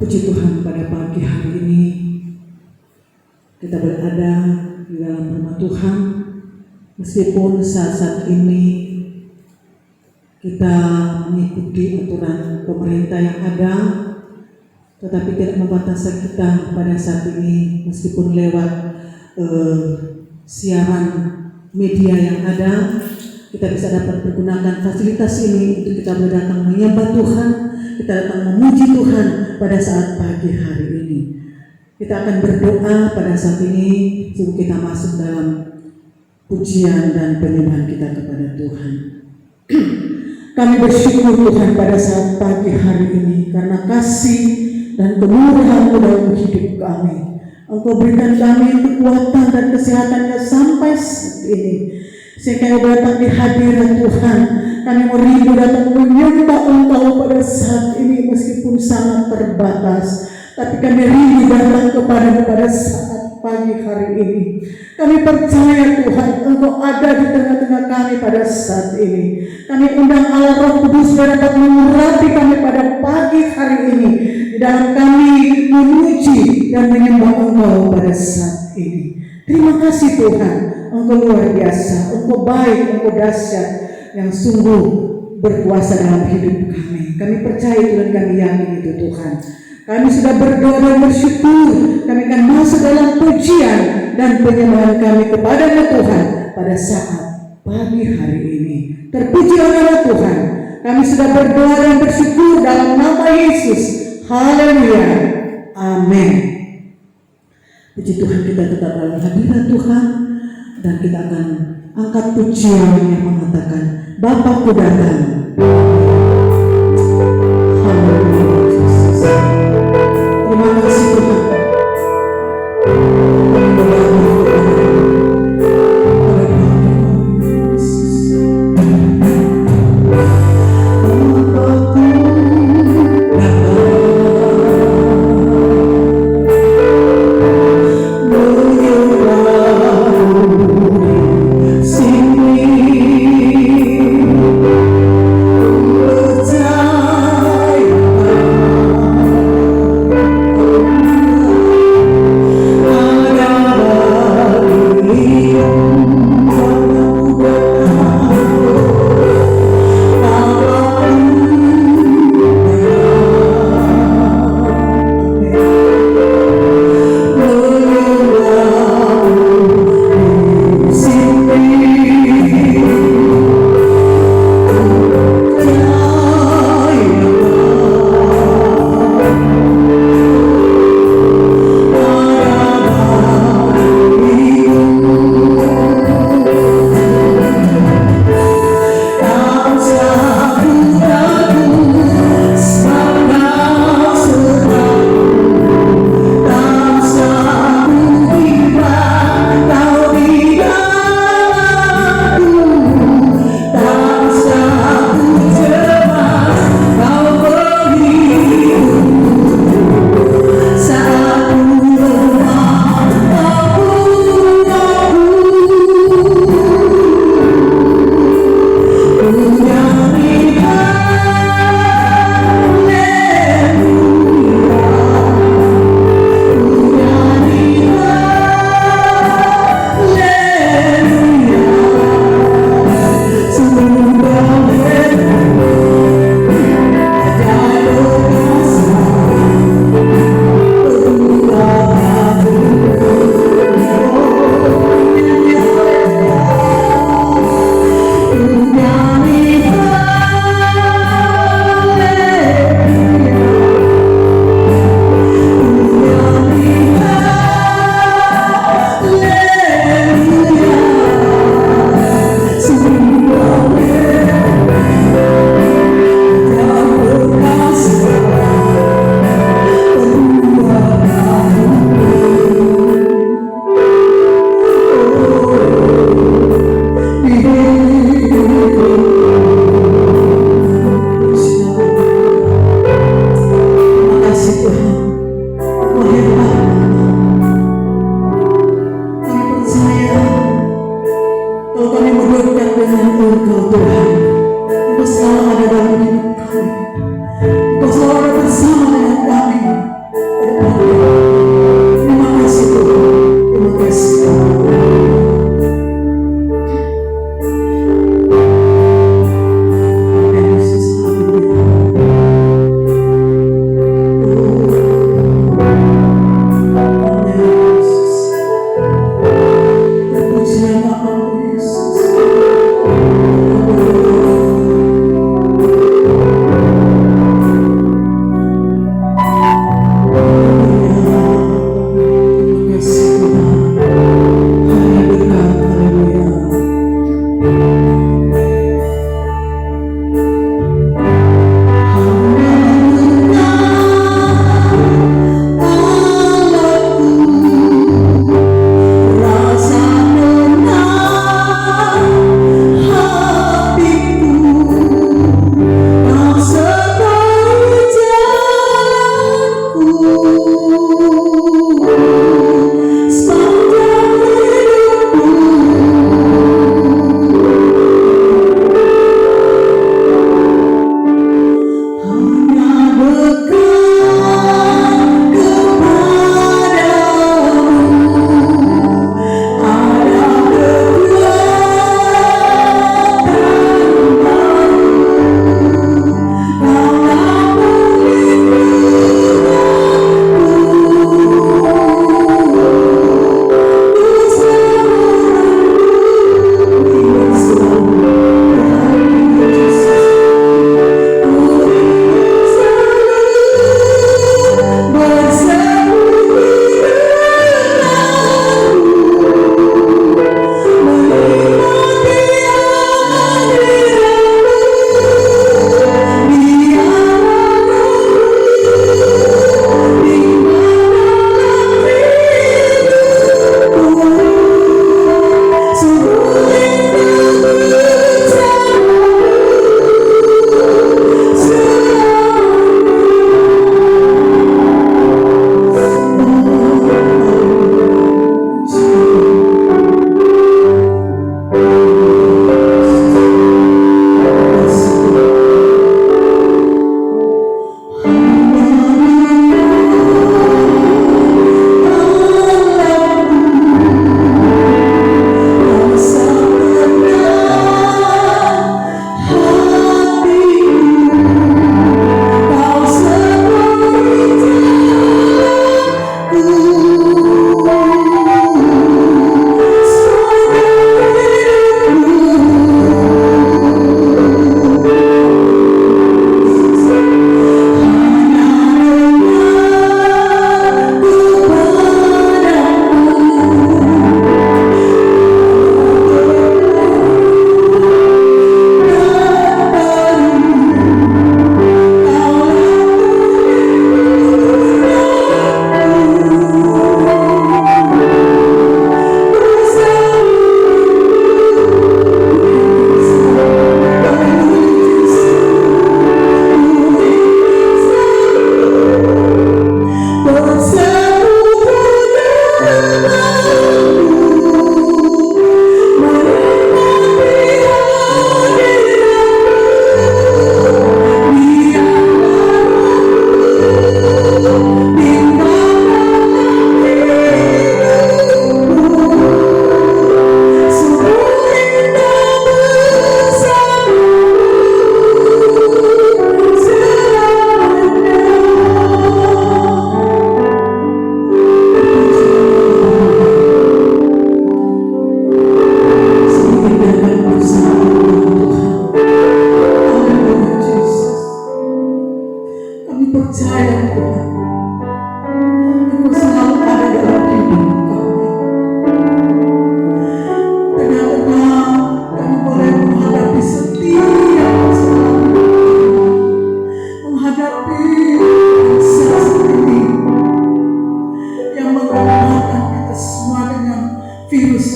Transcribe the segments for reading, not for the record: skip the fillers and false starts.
Puji Tuhan, pada pagi hari ini kita berada di dalam rumah Tuhan, meskipun saat ini kita mengikuti aturan pemerintah yang ada, tetapi tidak membatasi kita pada saat ini, meskipun lewat siaran media yang ada, kita bisa dapat menggunakan fasilitas ini untuk kita datang menyembah Tuhan, kita datang memuji Tuhan pada saat pagi hari ini. Kita akan berdoa pada saat ini sebelum kita masuk dalam pujian dan penyembahan kita kepada Tuhan. Kami bersyukur Tuhan pada saat pagi hari ini karena kasih dan kemurahan-Mu dalam hidup kami. Engkau berikan kami kekuatan dan kesehatannya sampai saat ini. Sehingga datang di hadirat Tuhan, kami merindu datang menyembah Engkau pada saat ini meskipun sangat terbatas. Tapi kami rindu datang kepada-Mu pada saat pagi hari ini. Kami percaya Tuhan, Engkau ada di tengah-tengah kami pada saat ini. Kami undang Allah Roh Kudus dapat mengurapi kami pada pagi hari ini. Di dalam kami memuji dan menyembah Engkau pada saat ini. Terima kasih Tuhan, Engkau luar biasa, Engkau baik, Engkau dahsyat, yang sungguh berkuasa dalam hidup kami. Kami percaya itu dan kami yakin itu Tuhan. Kami sudah berdoa dan bersyukur, kami akan masuk dalam pujian dan penyembahan kami kepada-Mu Tuhan pada saat pagi hari ini. Terpuji oleh Tuhan, kami sudah berdoa dan bersyukur dalam nama Yesus. Haleluya, amin. Puji Tuhan, kita tetap dalam hadirat Tuhan dan kita akan angkat pujian yang mengatakan Bapakku datang. Haleluya Yesus. Terima kasih Tuhan. Engkau selalu ada dalam hidup kami. Engkau selalu ada bersama dengan kami.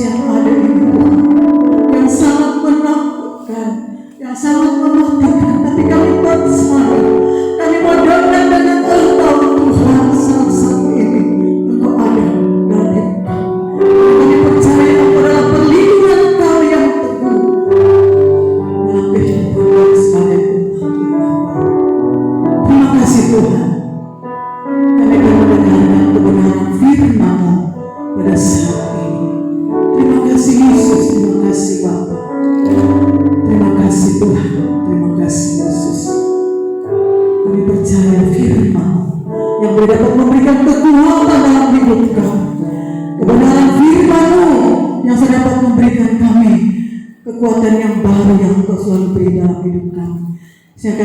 yang ada ini Tuhan, yang sangat menakutkan, yang sangat mematikan, tapi kami percaya, kami mau datang dengan Engkau Tuhan saat ini. Engkau ada dalam hidup kami. Kami percaya Engkau adalah perlindungan Engkau yang teguh dalam kehidupan kami sebagai umat-Mu. Terima kasih Tuhan. Kami akan mendengarkan kebenaran firman-Mu pada saat ini. Terima kasih Yesus, terima kasih Bapa. Terima kasih Tuhan, terima kasih Yesus. Kami percaya firman-Mu yang dapat memberikan kekuatan dalam hidup kami. Kebenaran firman-Mu yang dapat memberikan kami kekuatan yang baru yang Engkau selalu beri dalam hidup kami. Sehingga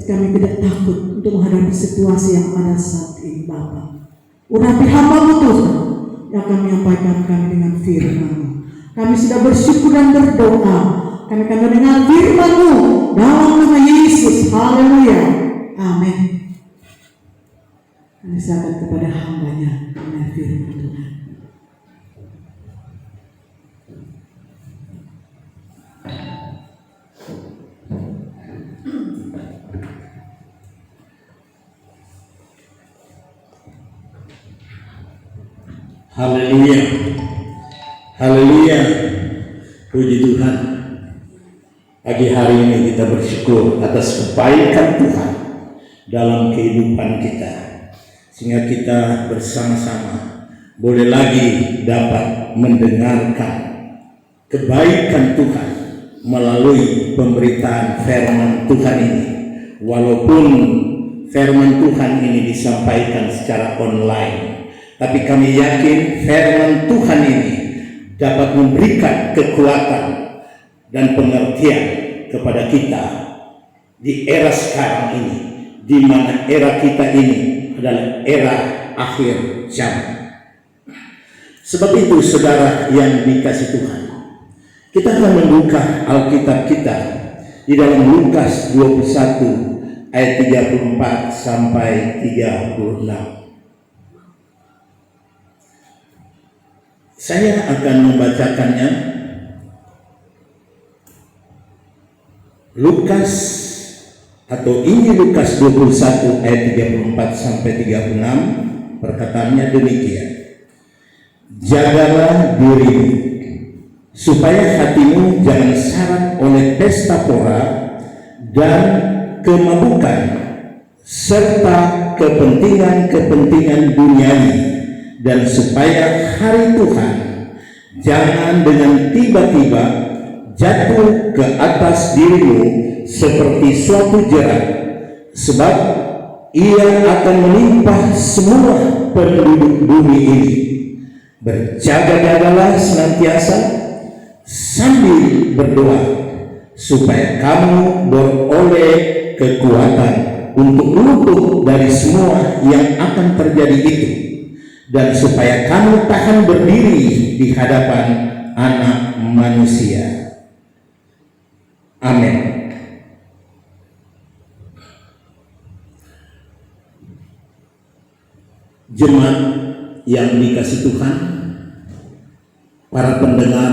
kami tidak takut untuk menghadapi situasi yang ada saat ini Bapa. Urapi hamba-Mu Tuhan yang kami menyampaikan kami dengan firman-Mu. Kami sudah bersyukur dan berdoa. Kami akan mendengar firman-Mu dalam nama Yesus. Haleluya. Amin. Kami serahkan kepada hamba-Nya dengan firman Tuhan. Haleluya, haleluya, puji Tuhan. Pagi hari ini kita bersyukur atas kebaikan Tuhan dalam kehidupan kita, sehingga kita bersama-sama boleh lagi dapat mendengarkan kebaikan Tuhan melalui pemberitaan firman Tuhan ini. Walaupun firman Tuhan ini disampaikan secara online, tapi kami yakin firman Tuhan ini dapat memberikan kekuatan dan pengertian kepada kita di era sekarang ini, di mana era kita ini adalah era akhir zaman. Sebab itu saudara yang dikasihi Tuhan, kita akan membuka Alkitab kita di dalam Lukas 21 ayat 34 sampai 36. Saya akan membacakannya. Lukas atau Injil Lukas 21 ayat 34 sampai 36, perkataannya demikian. Jagalah dirimu supaya hatimu jangan syarat oleh pesta pora dan kemabukan serta kepentingan-kepentingan duniawi, dan supaya hari Tuhan jangan dengan tiba-tiba jatuh ke atas dirimu seperti suatu jerat, sebab ia akan menimpa semua penduduk bumi ini. Berjaga-jagalah senantiasa sambil berdoa, supaya kamu beroleh kekuatan untuk luput dari semua yang akan terjadi itu, dan supaya kamu tahan berdiri di hadapan Anak Manusia. Amin. Jemaat yang dikasihi Tuhan, para pendengar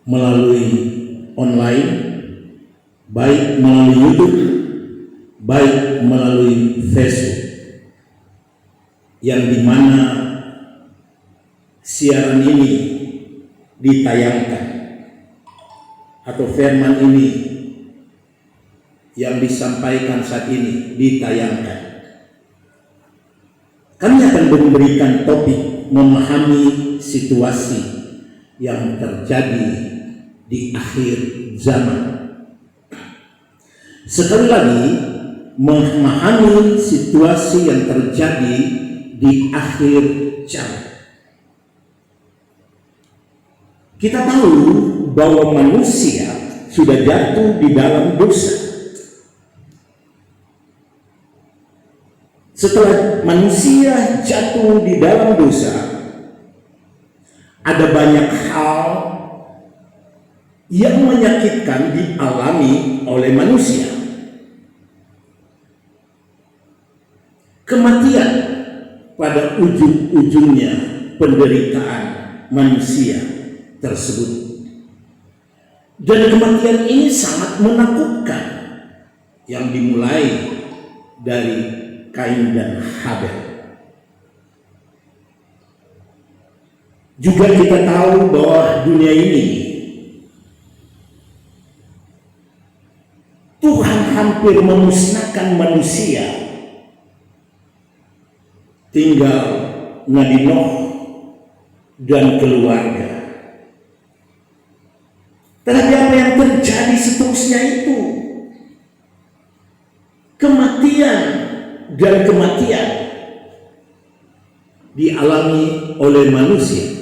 melalui online, baik melalui YouTube, baik melalui Facebook, yang dimana siaran ini ditayangkan, atau firman ini yang disampaikan saat ini ditayangkan. Kami akan memberikan topik memahami situasi yang terjadi di akhir zaman. Sekali lagi, memahami situasi yang terjadi di akhir zaman. Kita tahu bahwa manusia sudah jatuh di dalam dosa. Setelah manusia jatuh di dalam dosa, ada banyak hal yang menyakitkan dialami oleh manusia. Kematian pada ujung-ujungnya penderitaan manusia tersebut. Dan kematian ini sangat menakutkan, yang dimulai dari Kain dan Habel. Juga kita tahu bahwa dunia ini Tuhan hampir memusnahkan manusia. Tinggal Nabi Nuh dan keluarga. Tetapi apa yang terjadi seterusnya itu? Kematian dan kematian dialami oleh manusia.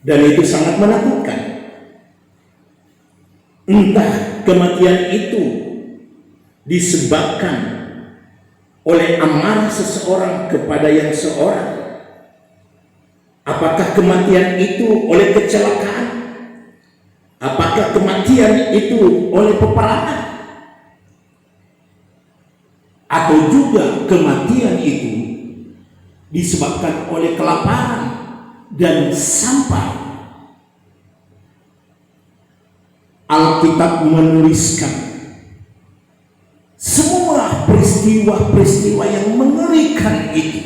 Dan itu sangat menakutkan. Entah kematian itu disebabkan oleh amarah seseorang kepada yang seorang. Apakah kematian itu oleh kecelakaan? Apakah kematian itu oleh peperangan? Atau juga kematian itu disebabkan oleh kelaparan dan sampah? Alkitab menuliskan semua peristiwa-peristiwa yang mengerikan itu.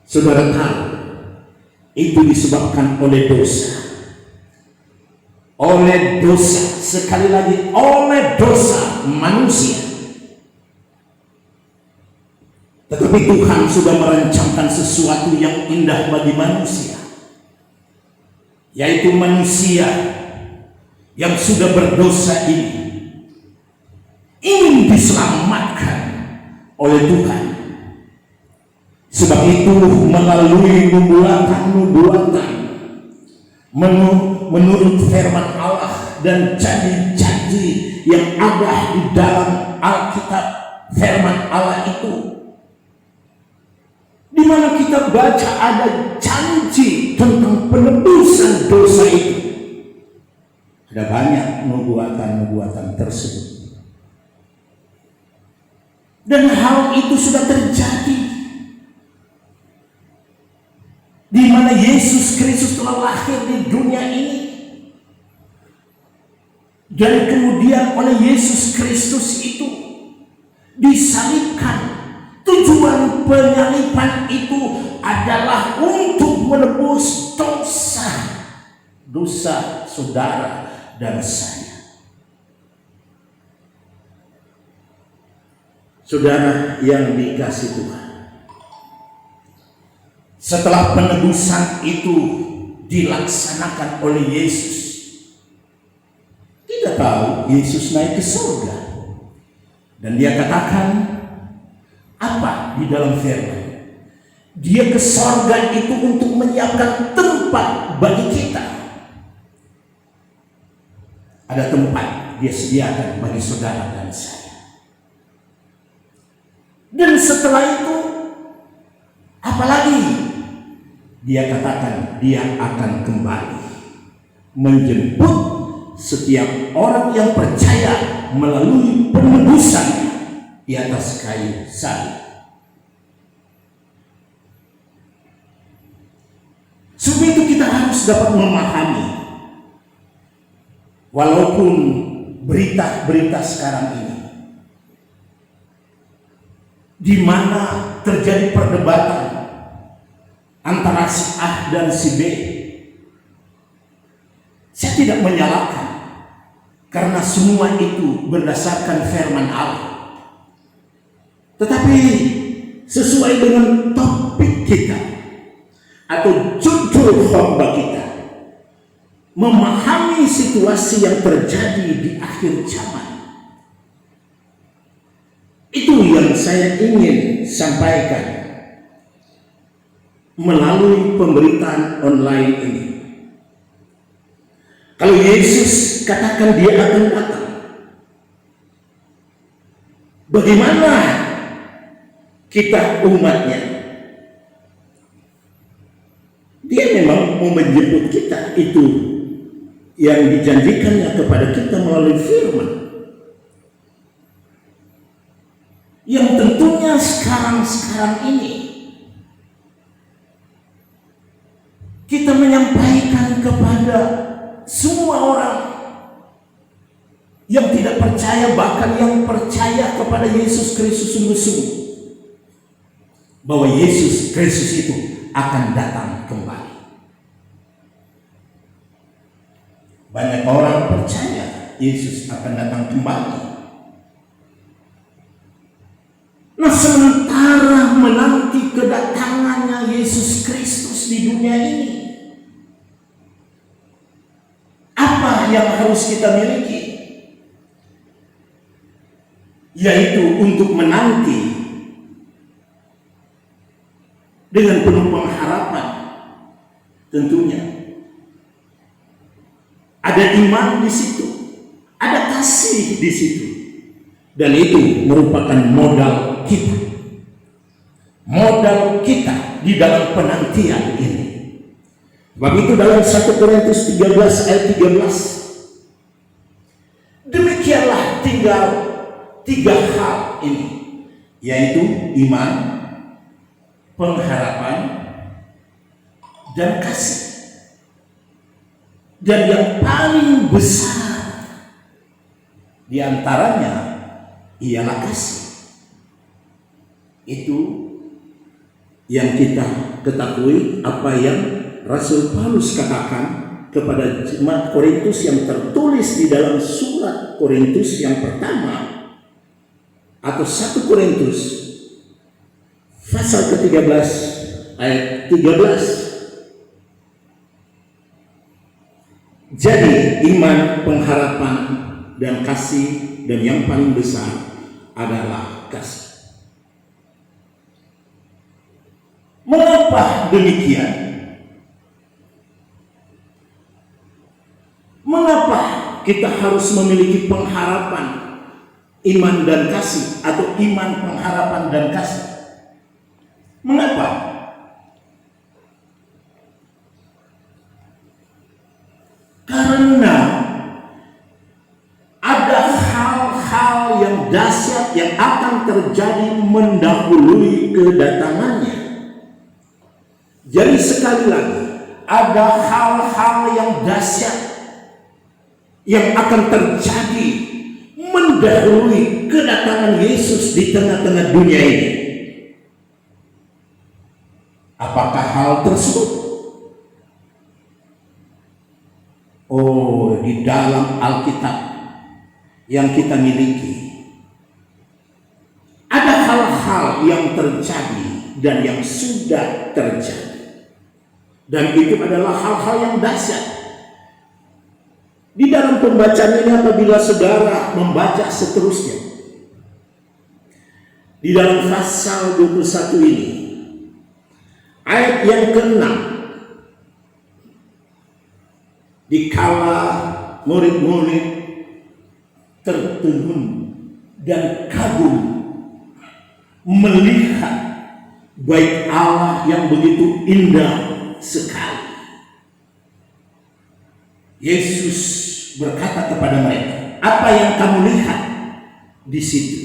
Saudara tahu, itu disebabkan oleh dosa. Oleh dosa, sekali lagi oleh dosa manusia. Tetapi Tuhan sudah merancangkan sesuatu yang indah bagi manusia, yaitu manusia yang sudah berdosa ini ingin diselamatkan oleh Tuhan. Sebab itu melalui nubuatan menurut firman Allah dan janji-janji yang ada di dalam Alkitab, firman Allah itu, di mana kita baca ada janji tentang penebusan dosa itu. Ada banyak nubuatan tersebut. Dan hal itu sudah terjadi, di mana Yesus Kristus telah lahir di dunia ini, dan kemudian oleh Yesus Kristus itu disalibkan. Tujuan penyaliban itu adalah untuk menebus dosa saudara dan saya. Saudara yang dikasihi Tuhan, setelah penebusan itu dilaksanakan oleh Yesus, kita tahu Yesus naik ke surga, dan dia katakan apa di dalam firman? Dia ke surga itu untuk menyiapkan tempat bagi kita. Ada tempat dia sediakan bagi saudara dan saya. Dan setelah itu, apalagi? Dia katakan dia akan kembali menjemput setiap orang yang percaya melalui penebusan di atas kayu salib. Sebab itu kita harus dapat memahami, walaupun berita-berita sekarang ini, di mana terjadi perdebatan antara si A dan si B, saya tidak menyalahkan, karena semua itu berdasarkan firman Allah. Tetapi sesuai dengan topik kita atau judul khotbah kita, memahami situasi yang terjadi di akhir zaman, itu yang saya ingin sampaikan melalui pemberitaan online ini. Kalau Yesus katakan dia akan datang, bagaimana kita umatnya? Dia memang mau menjemput kita, itu yang dijanjikannya kepada kita melalui firman, yang tentunya Yang sekarang ini kita menyampaikan kepada semua orang yang tidak percaya, bahkan yang percaya kepada Yesus Kristus sungguh-sungguh, bahwa Yesus Kristus itu akan datang kembali. Banyak orang percaya Yesus akan datang kembali. Nah, sementara menanti kedatangannya Yesus Kristus di dunia ini, apa yang harus kita miliki? Yaitu untuk menanti dengan penuh pengharapan. Tentunya ada iman di situ, ada kasih di situ, dan itu merupakan modal kita di dalam penantian ini. Sebab itu dalam 1 Korintus 13 ayat 13, demikianlah tinggal 3 hal ini, yaitu iman, pengharapan, dan kasih. Dan yang paling besar di antaranya ialah kasih. Itu yang kita ketahui, apa yang Rasul Paulus katakan kepada jemaat Korintus yang tertulis di dalam surat Korintus yang pertama, atau 1 Korintus pasal ke-13 ayat 13. Jadi iman, pengharapan, dan kasih, dan yang paling besar adalah kasih. Mengapa demikian? Mengapa kita harus memiliki pengharapan, iman dan kasih, atau iman, pengharapan, dan kasih? Mengapa? Karena ada hal-hal yang dahsyat yang akan terjadi mendahului kedatangannya. Jadi sekali lagi, ada hal-hal yang dahsyat yang akan terjadi mendahului kedatangan Yesus di tengah-tengah dunia ini. Apakah hal tersebut? Oh, di dalam Alkitab yang kita miliki ada hal-hal yang terjadi dan yang sudah terjadi, dan itu adalah hal-hal yang dahsyat. Di dalam pembacaan ini, apabila saudara membaca seterusnya di dalam pasal 21 ini, ayat yang ke-6, dikala murid-murid tertegun dan kagum melihat bait Allah yang begitu indah sekali, Yesus berkata kepada mereka, apa yang kamu lihat di situ?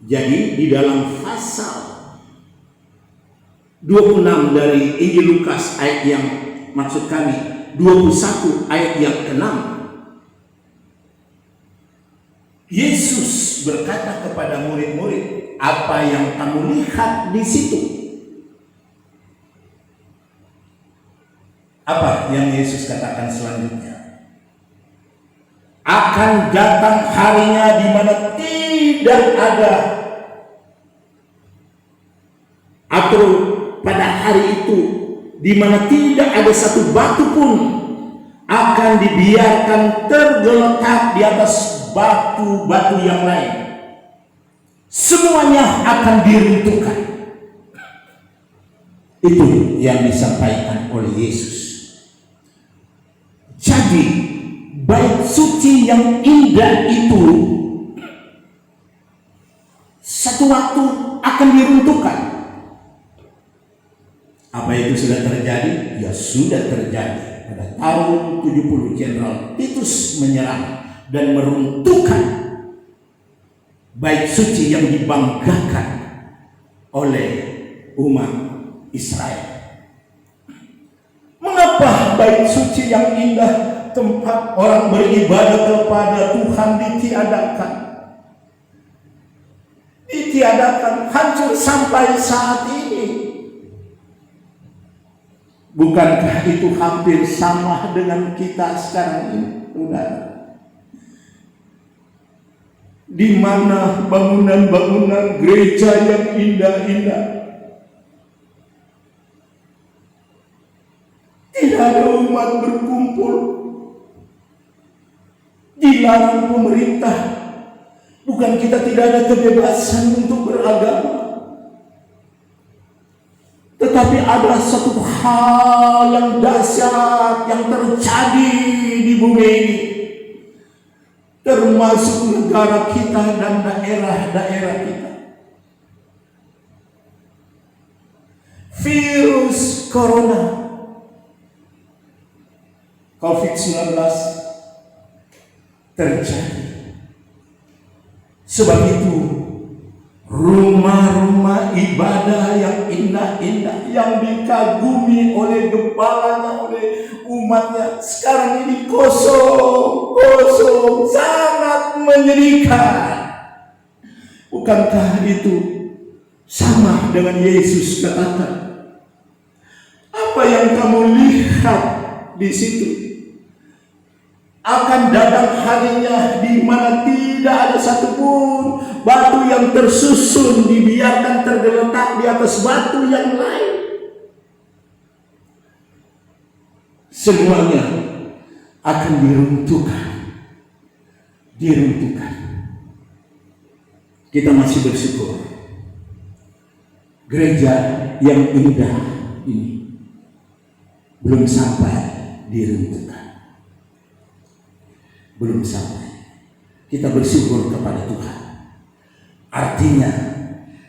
Jadi di dalam pasal 26 dari Injil Lukas, ayat yang maksud kami 21 ayat yang ke-6, Yesus berkata kepada murid-murid, apa yang kamu lihat di situ? Apa yang Yesus katakan selanjutnya? Akan datang harinya di mana tidak ada, atau pada hari itu di mana tidak ada satu batu pun akan dibiarkan tergeletak di atas batu-batu yang lain. Semuanya akan diruntuhkan. Itu yang disampaikan oleh Yesus. Jadi bait suci yang indah itu satu waktu akan diruntuhkan. Apa itu sudah terjadi? Ya sudah terjadi. Pada tahun 70 Jenderal Titus menyerang dan meruntuhkan bait suci yang dibanggakan oleh umat Israel. Mengapa bait suci yang indah, tempat orang beribadah kepada Tuhan ditiadakan? Ditiadakan, hancur sampai saat ini. Bukankah itu hampir sama dengan kita sekarang ini, saudara? Di mana bangunan-bangunan gereja yang indah-indah, tidak ada umat berkumpul, dilarang pemerintah. Bukan kita tidak ada kebebasan untuk beragama, tetapi ada satu hal yang dahsyat yang terjadi di bumi ini, termasuk negara kita dan daerah-daerah kita. Virus corona COVID-19 terjadi. Sebab itu rumah-rumah ibadah yang indah-indah, yang dikagumi oleh gempalanya, oleh umatnya, sekarang ini kosong, sangat menyedihkan. Bukankah itu sama dengan Yesus katakan, apa yang kamu lihat di situ akan datang harinya di mana tidak ada satupun batu yang tersusun dibiarkan tergeletak di atas batu yang lain. Semuanya akan diruntuhkan. Kita masih bersyukur gereja yang indah ini belum sampai diruntuhkan. Belum sampai. Kita bersyukur kepada Tuhan. Artinya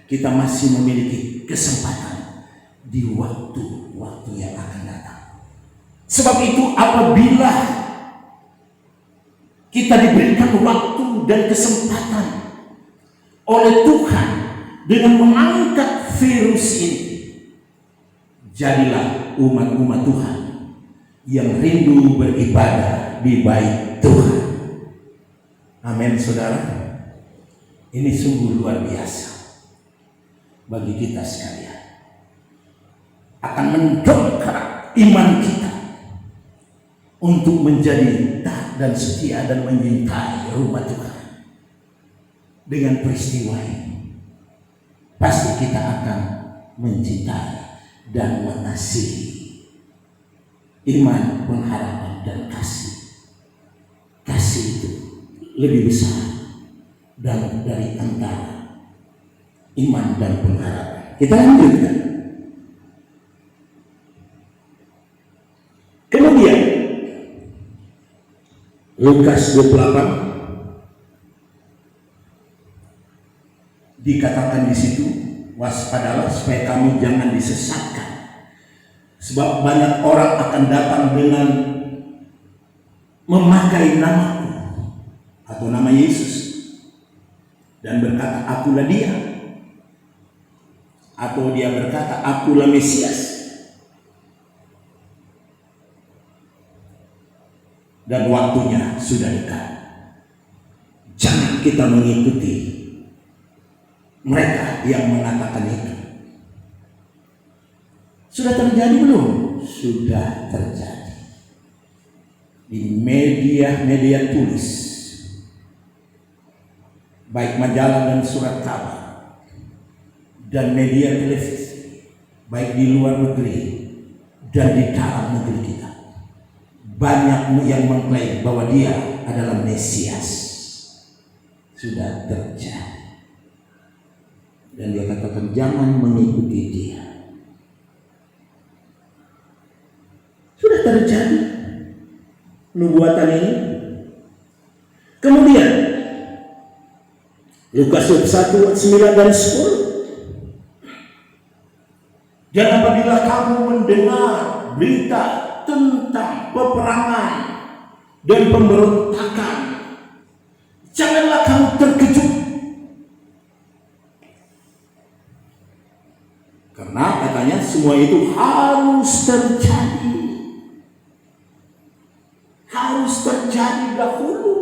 kita masih memiliki kesempatan di waktu-waktu yang akan datang. Sebab itu apabila kita diberikan waktu dan kesempatan oleh Tuhan dengan mengangkat virus ini, jadilah umat-umat Tuhan yang rindu beribadah di bait Tuhan. Amin, saudara. Ini sungguh luar biasa bagi kita sekalian. Akan mendongkrak iman kita untuk menjadi taat dan setia dan menyintai rumah Tuhan. Dengan peristiwa ini, pasti kita akan mencintai dan mengasihi iman, pengharapan, dan kasih. Kasih itu lebih besar dari antara iman dan pengharapan. Kita lanjutkan. Kemudian Lukas 28 dikatakan di situ, waspadalah supaya kamu jangan disesatkan, sebab banyak orang akan datang dengan memakai namaku atau nama Yesus dan berkata akulah dia, atau dia berkata akulah Mesias, dan waktunya sudah dekat. Jangan kita mengikuti mereka yang mengatakan itu. Sudah terjadi belum? Sudah terjadi di media tulis, baik majalah dan surat kabar, dan media televisi, baik di luar negeri dan di dalam negeri kita. Banyak yang mengklaim bahwa dia adalah Mesias. Sudah terjadi. Dan dia katakan jangan mengikuti dia. Sudah terjadi nubuatan ini. Kemudian Lukas 1, 9 dan 10. Dan apabila kamu mendengar berita tentang peperangan dan pemberontakan, janganlah kamu terkejut. Karena katanya semua itu harus terjadi. Harus terjadi dahulu.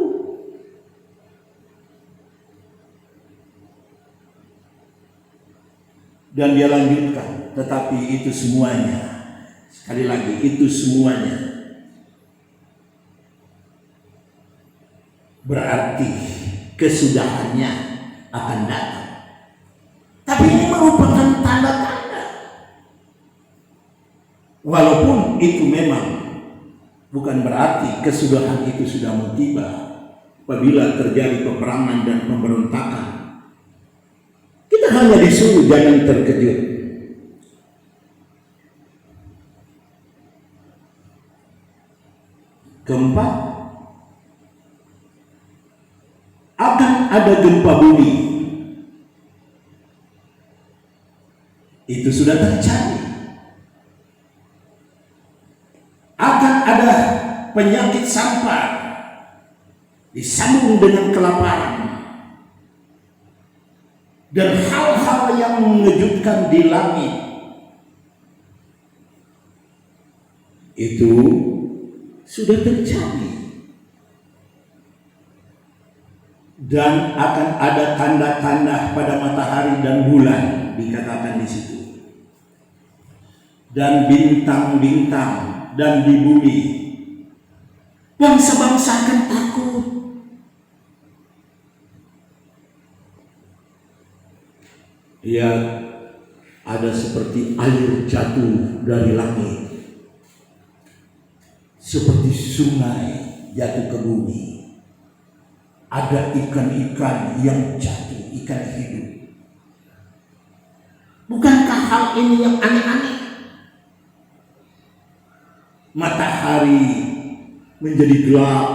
Dan dia lanjutkan, tetapi itu semuanya, sekali lagi, itu semuanya berarti kesudahannya akan datang. Tapi ini merupakan tanda-tanda. Walaupun itu memang bukan berarti kesudahan itu sudah mau tiba. Apabila terjadi peperangan dan pemberontakan, kita hanya disuruh jangan terkejut. Keempat, akan ada gempa bumi. Itu sudah terjadi. Akan ada penyakit sampar disambung dengan kelaparan dan hal-hal yang mengejutkan di langit. Itu sudah terjadi. Dan akan ada tanda-tanda pada matahari dan bulan, dikatakan di situ. Dan bintang-bintang dan di bumi. Bangsa-bangsa akan takut. Ya, ada seperti air jatuh dari langit. Seperti sungai jatuh ke bumi. Ada ikan-ikan yang jatuh, ikan hidup. Bukankah hal ini yang aneh-aneh? Matahari menjadi gelap,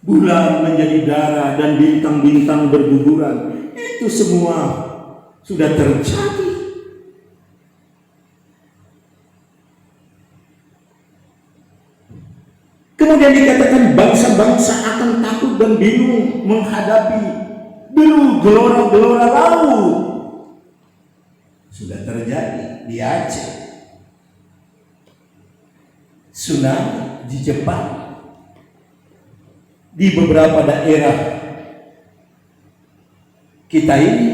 bulan menjadi darah, dan bintang-bintang berguguran. Itu semua sudah terjadi. Kemudian dikatakan bangsa-bangsa akan takut dan bingung menghadapi gelora-gelora laut. Sudah terjadi di Aceh, tsunami di Jepang, di beberapa daerah kita ini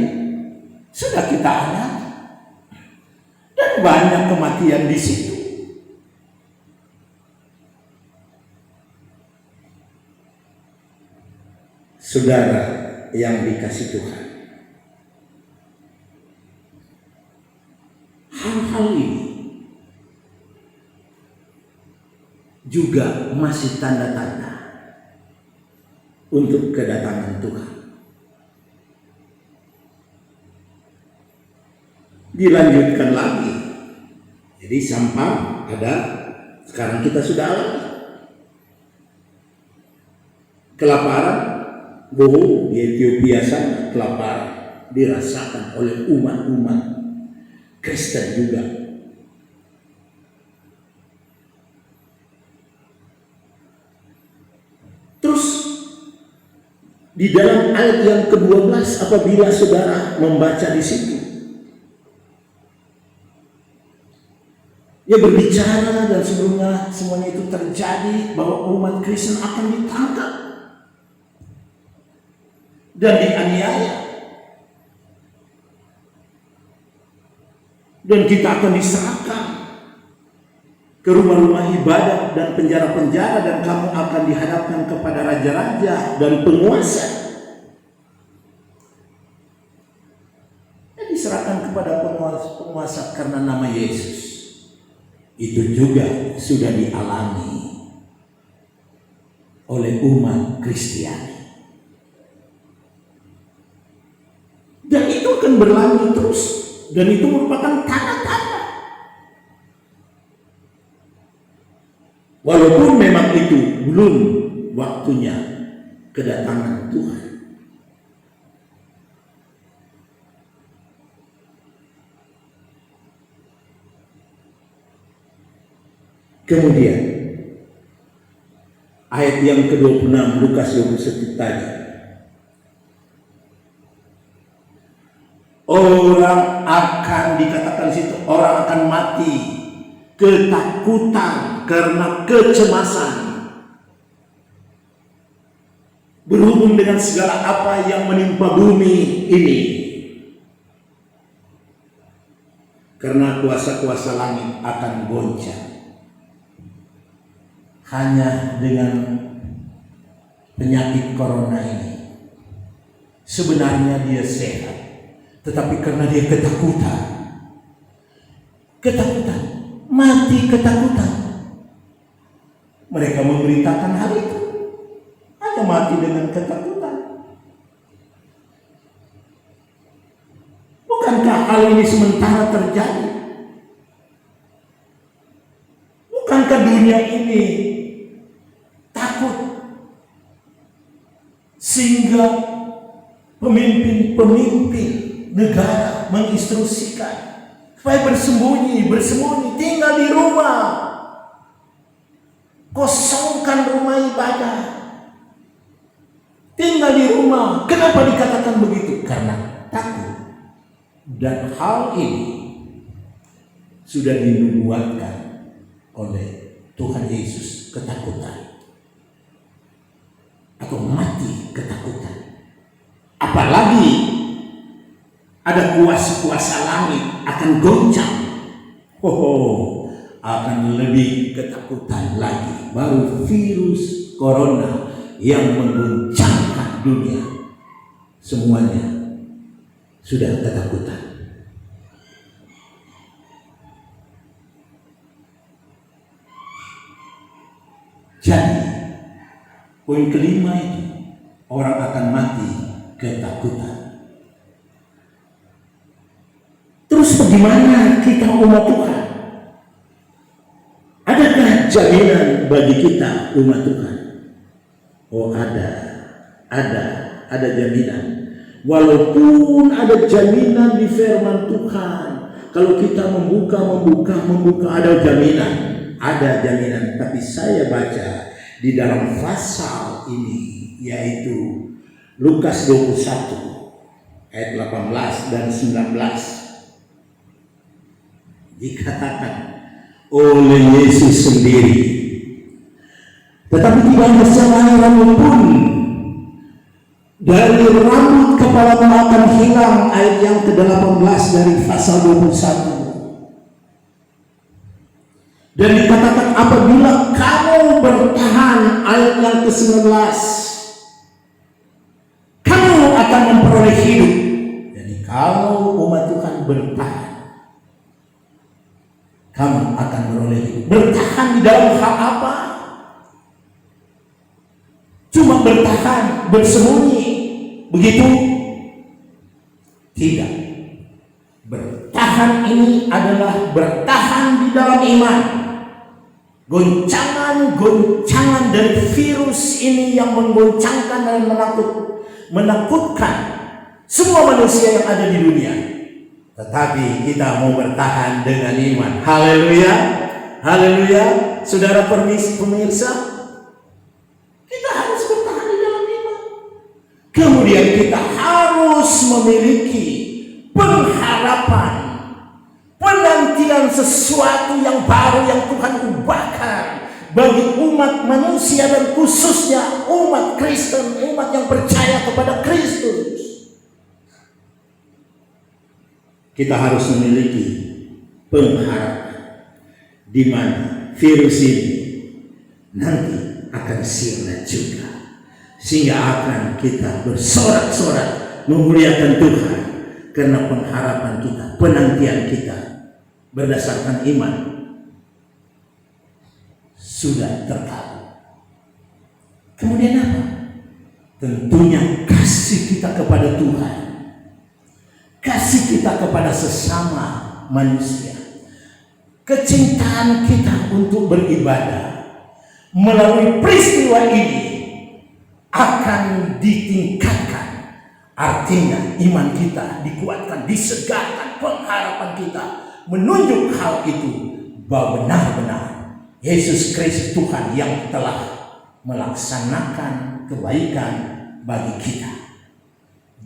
sudah kita alami, dan banyak kematian di situ. Saudara yang dikasih Tuhan, hal-hal ini juga masih tanda-tanda untuk kedatangan Tuhan. Dilanjutkan lagi. Jadi sampah ada, sekarang kita sudah alami. Kelaparan, bohong, di Ethiopia sana kelaparan dirasakan oleh umat-umat Kristen juga. Terus di dalam ayat yang ke-12, apabila saudara membaca di situ, ia berbicara dan sebelumnya semuanya itu terjadi bahwa umat Kristen akan ditangkap dan dianiaya, dan kita akan diserahkan ke rumah-rumah ibadat dan penjara-penjara, dan kamu akan dihadapkan kepada raja-raja dan penguasa, dan diserahkan kepada penguasa karena nama Yesus. Itu juga sudah dialami oleh umat Kristiani. Dan itu akan berlanjut terus. Dan itu merupakan tanda-tanda. Walaupun memang itu belum waktunya kedatangan Tuhan. Kemudian ayat yang ke-26 Lukas 21 tadi. Orang akan dikatakan situ, orang akan mati ketakutan karena kecemasan berhubung dengan segala apa yang menimpa bumi ini. Karena kuasa-kuasa langit akan goncang. Hanya dengan penyakit corona ini sebenarnya dia sehat, tetapi karena dia ketakutan, mati ketakutan, mereka memberitakan hal itu, hanya mati dengan ketakutan. Bukankah hal ini sementara terjadi? Bukankah dunia ini takut sehingga pemimpin-pemimpin negara menginstruksikan supaya bersembunyi, tinggal di rumah, kosongkan rumah ibadah, tinggal di rumah. Kenapa dikatakan begitu? Karena takut. Dan hal ini sudah dinubuatkan oleh Tuhan Yesus, ketakutan atau mati ketakutan. Apalagi ada kuasa-kuasa langit akan goncang, akan lebih ketakutan lagi. Baru virus corona yang menggoncangkan dunia, semuanya sudah ketakutan. Jadi poin kelima itu, orang akan mati ketakutan. Terus bagaimana kita umat Tuhan? Adakah jaminan bagi kita umat Tuhan? Oh, ada jaminan. Walaupun ada jaminan di firman Tuhan, kalau kita membuka ada jaminan. Tapi saya baca di dalam pasal ini, yaitu Lukas 21 ayat 18 dan 19, dikatakan oleh Yesus sendiri, tetapi tidak ada sehelai rambut pun dari rambut kepalamu akan hilang. Ayat yang ke-18 dari pasal 21. Dan dikatakan apabila kamu bertahan, ayat yang ke-19, kamu akan memperoleh hidup. Jadi kalau umat Tuhan bertahan, kamu akan memperoleh hidup. Bertahan di dalam hal apa? Cuma bertahan, bersembunyi, begitu? Tidak. Bertahan ini adalah bertahan di dalam iman. Goncangan dari virus ini yang menggoncangkan dan menakutkan semua manusia yang ada di dunia. Tetapi kita mau bertahan dengan iman. Haleluya, haleluya. Saudara pemirsa, kita harus bertahan di dalam iman. Kemudian kita harus memiliki pengharapan, penantian sesuatu yang baru yang Tuhan ubahkan bagi umat manusia dan khususnya umat Kristen, umat yang percaya kepada Kristus. Kita harus memiliki pengharapan di mana virus ini nanti akan sirna juga, sehingga akan kita bersorak-sorak memuliakan Tuhan karena pengharapan kita, penantian kita berdasarkan iman sudah terkabul. Kemudian apa? Tentunya kasih kita kepada Tuhan, kasih kita kepada sesama manusia, kecintaan kita untuk beribadah melalui peristiwa ini akan ditingkatkan. Artinya iman kita dikuatkan, disegarkan, pengharapan kita menunjuk hal itu bahwa benar-benar Yesus Kristus Tuhan yang telah melaksanakan kebaikan bagi kita,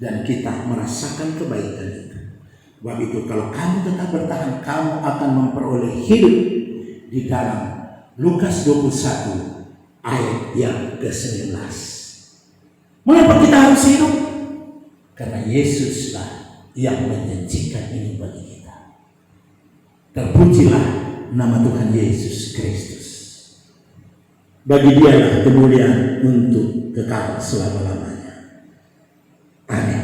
dan kita merasakan kebaikan itu. Sebab itu kalau kamu tetap bertahan, kamu akan memperoleh hidup di dalam Lukas 21 ayat yang ke-19. Mengapa kita harus hidup? Karena Yesuslah yang menjanjikan ini bagi kita. Terpujilah nama Tuhan Yesus Kristus. Bagi Dialah kemuliaan untuk kekal selama-lamanya. Amin.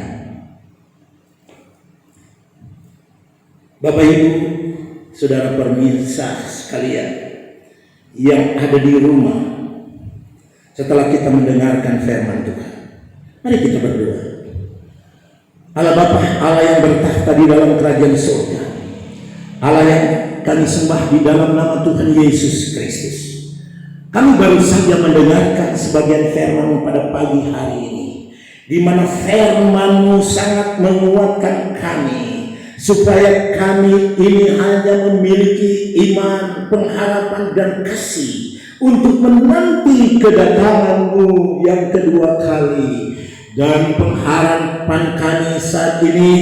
Bapak Ibu, saudara pemirsa sekalian yang ada di rumah, setelah kita mendengarkan firman Tuhan, mari kita berdoa. Allah Bapa, Allah yang bertahta di dalam kerajaan surga, Allah yang kami sembah di dalam nama Tuhan Yesus Kristus, kami baru saja mendengarkan sebagian firman-Mu pada pagi hari ini, di mana firman-Mu sangat menguatkan kami, supaya kami ini hanya memiliki iman, pengharapan, dan kasih untuk menanti kedatangan-Mu yang kedua kali. Dan pengharapan kami saat ini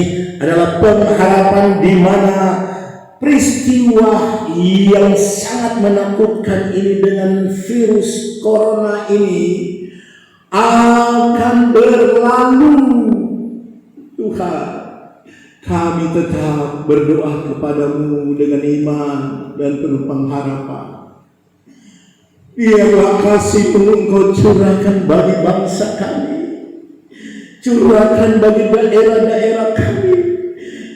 adalah pengharapan di mana peristiwa yang sangat menakutkan ini dengan virus corona ini akan berlalu. Tuhan, kami tetap berdoa kepadamu dengan iman dan penuh pengharapan. Biarlah kasih-Mu Engkau curahkan bagi bangsa kami, curahkan bagi daerah-daerah kami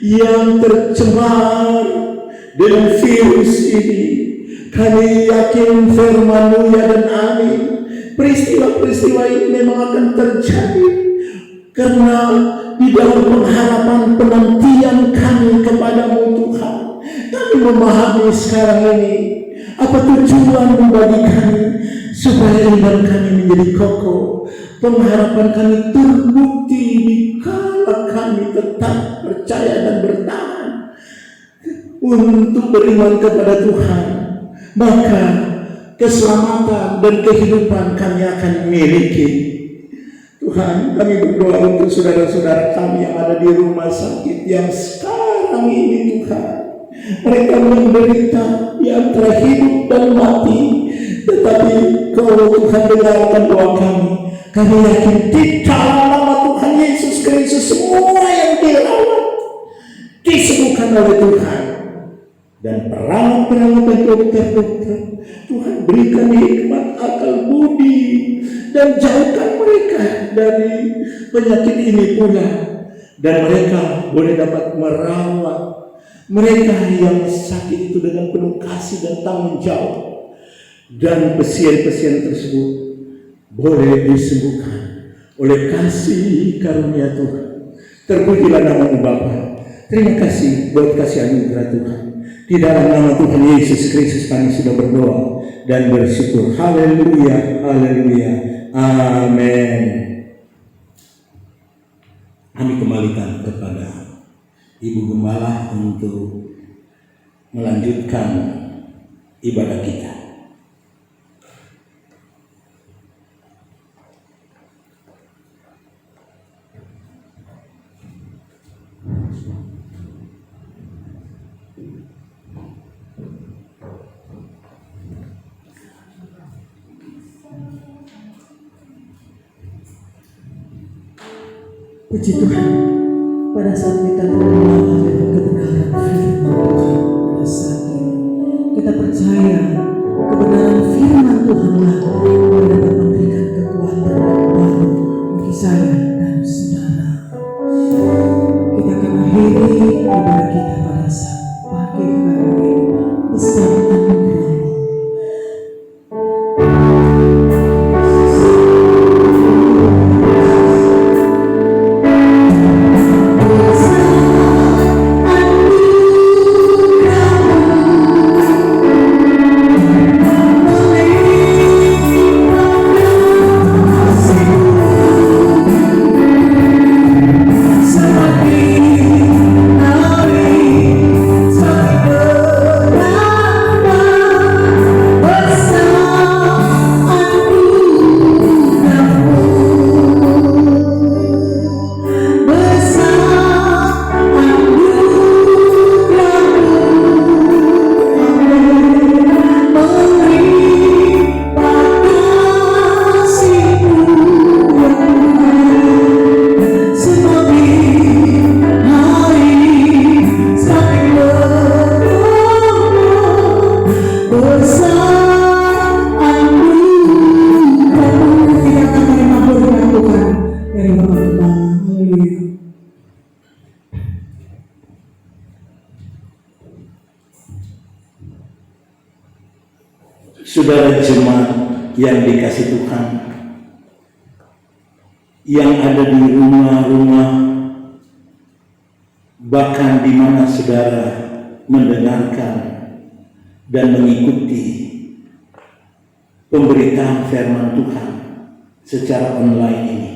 yang tercemar dengan virus ini. Kami yakin firman-Mu ya dan amin, peristiwa-peristiwa ini memang akan terjadi, karena di dalam pengharapan penantian kami kepadamu Tuhan, kami memahami sekarang ini apa tujuan-Mu bagi kami, supaya iman kami menjadi kokoh, pengharapan kami terbukti dikala kami tetap percaya dan bertahan untuk beriman kepada Tuhan. Maka keselamatan dan kehidupan kami akan miliki. Tuhan, kami berdoa untuk saudara-saudara kami yang ada di rumah sakit yang sekarang ini, Tuhan. Mereka menderita di antara hidup dan mati, tetapi kalau Tuhan dengarkan doa kami, kami yakin di dalam nama Tuhan Yesus Kristus semua yang dirawat disembuhkan oleh Tuhan. Dan perawat-perawat dan dokter-dokter, Tuhan berikan hikmat akal budi dan jauhkan mereka dari penyakit ini pula. Dan mereka boleh dapat merawat mereka yang sakit itu dengan penuh kasih dan tanggung jawab. Dan pasien-pasien tersebut boleh disembuhkan oleh kasih karunia Tuhan. Terpujilah nama-Mu Bapa. Terima kasih buat kasih anugerah Tuhan. Di dalam nama Tuhan Yesus Kristus kami sudah berdoa dan bersyukur. Haleluya, haleluya, amin. Kami kembalikan kepada Ibu Gembala untuk melanjutkan ibadah kita. Puji Tuhan, pada saat kita terlelap dengan kebenaran firman Tuhan pada saat ini, kita percaya kebenaran firman Tuhanlah yang dapat memberikan kekuatan baru bagi saya dan saudara. Kita akan akhiri ibadah kita pada saat pagi hari ini bersama anugerah. Seperti hari Saudara jemaat yang dikasih Tuhan, yang ada di rumah-rumah, bahkan di mana saudara mendengarkan dan mengikuti pemberitaan firman Tuhan secara online ini.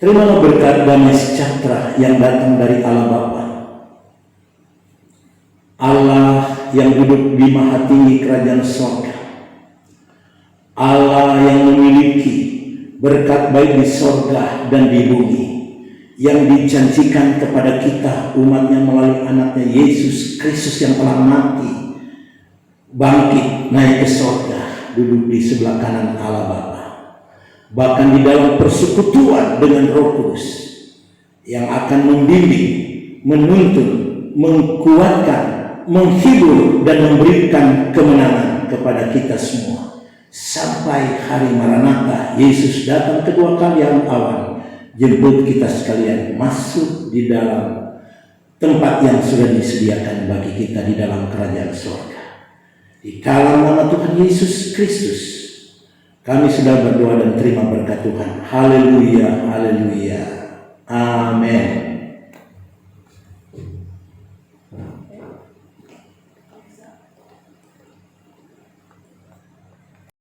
Terimalah berkat damai sejahtera yang datang dari Allah Bapa, Allah yang duduk di maha tinggi kerajaan sorga, Allah yang memiliki berkat baik di sorga dan di bumi, yang dijanjikan kepada kita umatnya melalui anaknya Yesus Kristus yang telah mati, bangkit, naik ke sorga, duduk di sebelah kanan Allah Bapa, bahkan di dalam persekutuan dengan Roh Kudus yang akan membimbing, menuntun, mengkuatkan, menghibur dan memberikan kemenangan kepada kita semua sampai hari Maranatha, Yesus datang kedua kali yang awal, jemput kita sekalian masuk di dalam tempat yang sudah disediakan bagi kita di dalam kerajaan surga. Di dalam nama Tuhan Yesus Kristus kami sudah berdoa dan terima berkat Tuhan. Haleluya, haleluya, amin.